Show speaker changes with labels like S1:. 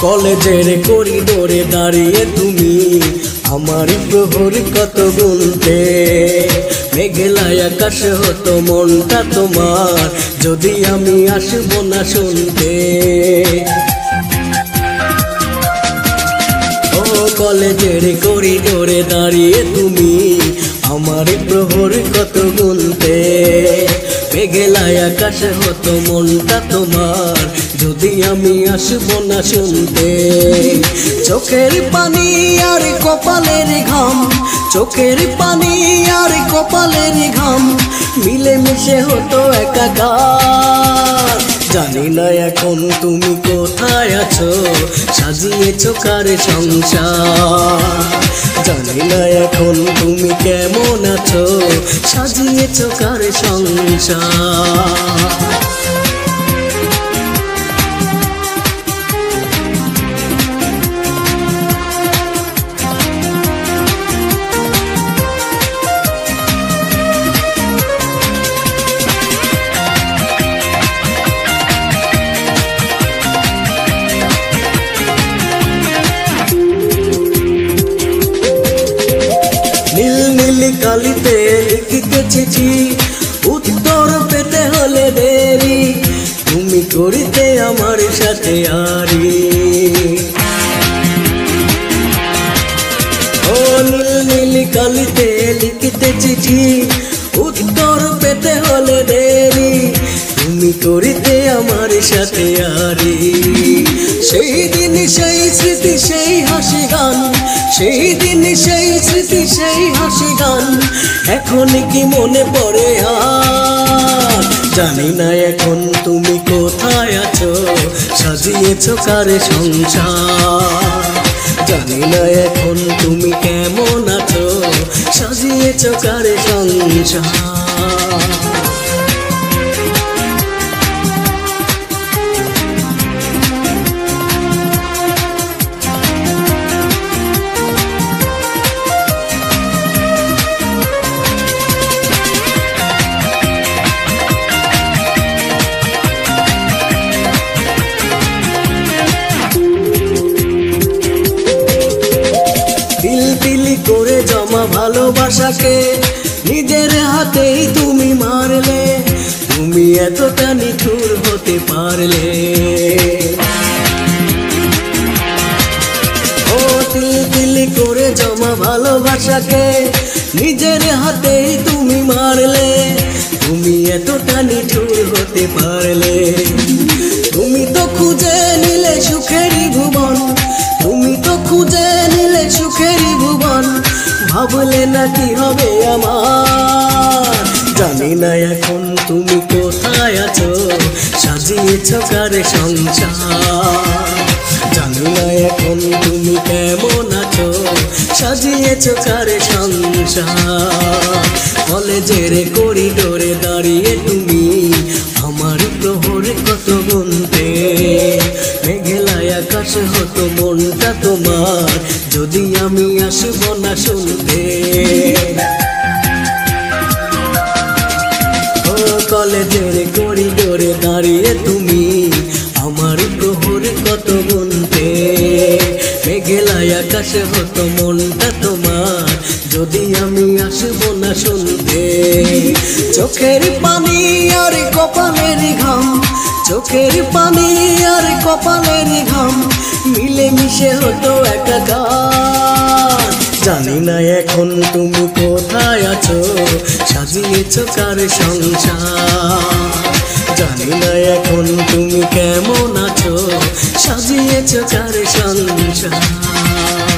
S1: কলেজের করিডোরে দাঁড়িয়ে তুমি আমার প্রহর কত গুনতে, মেঘেলায় আকাশে হতো মনটা তোমার যদি আমি আসবো না শুনতে। ও কলেজের করিডোরে দাঁড়িয়ে তুমি আমার প্রহর কত গুনতে, মেঘেলায় আকাশে হতো মনটা তোমার যদি আমি আসবো না শুনতে। চোখের পানি আর কপালের ঘাম, চোখের পানি আর কপালের ঘাম মিলেমিশে হতো একাকার। জানি না এখন তুমি কোথায় আছো, সাজিয়েছো কার সংসার। জানি না এখন তুমি কেমন আছো, সাজিয়েছো কার সংসার। কালিতে লিখিতে চিঠি, উত্তর পেতে হলে দেরি, তুমি করিতে আমার সাথে আরি। ও নীল নীল কালিতে লিখিতে চিঠি, উত্তর পেতে হলে দেরি, তুমি করিতে আমার সাথে আরি। সেই দিন সেই স্মৃতি সেই হাসি গান, সেই দিন সেই স্মৃতি সেই হাসি গান এখন কি মনে পড়ে আর। জানি না এখন তুমি কোথায় আছো, সাজিয়েছো কার সংসার। জানি না এখন তুমি কেমন আছো, সাজিয়েছো কার সংসার। করে জমা ভালোবাসাকে নিজের হাতেই তুমি মারলে, তুমি এতটা নিঠুর হতে পারলে। ও তিল তিল করে জমা ভালোবাসাকে নিজের হাতেই তুমি মারলে, তুমি এতটা নিঠুর হতে পারলে। তুমি তো খুঁজে নিলে সুখেরই ভুবন, তুমি তো খুঁজে নিলে সুখেরই ভুবন, ভাবলে না কি হবে আমার। জানি না এখন তুমি কোথায় আছো, সাজিয়েছো কার সংসার। জানি না এখন তুমি কেমন আছো, সাজিয়েছো কার সংসার। কলেজের করিডোরে দাঁড়িয়ে তুমি আমার প্রহর কত গুনতে, মেঘেলায় আকাশ হতো মনটা তোমার যদি আমি আসবো না শুনতে। ও কলেজের করিডোরে দাঁড়িয়ে তুমি আমার প্রহর কত গুনতে, মেঘেলায় আকাশ হতো মনটা তোমার যদি আমি আসবো না শুনতে। চোখের পানি আর কপালের ঘাম, চোখের পানি আর কপালের ঘাম মিলেমিশে হতো একাকার। জানি না এখন তুমি কোথায় আছো, সাজিয়েছো কার সংসার। জানি না এখন তুমি কেমন আছো, সাজিয়েছো কার সংসার।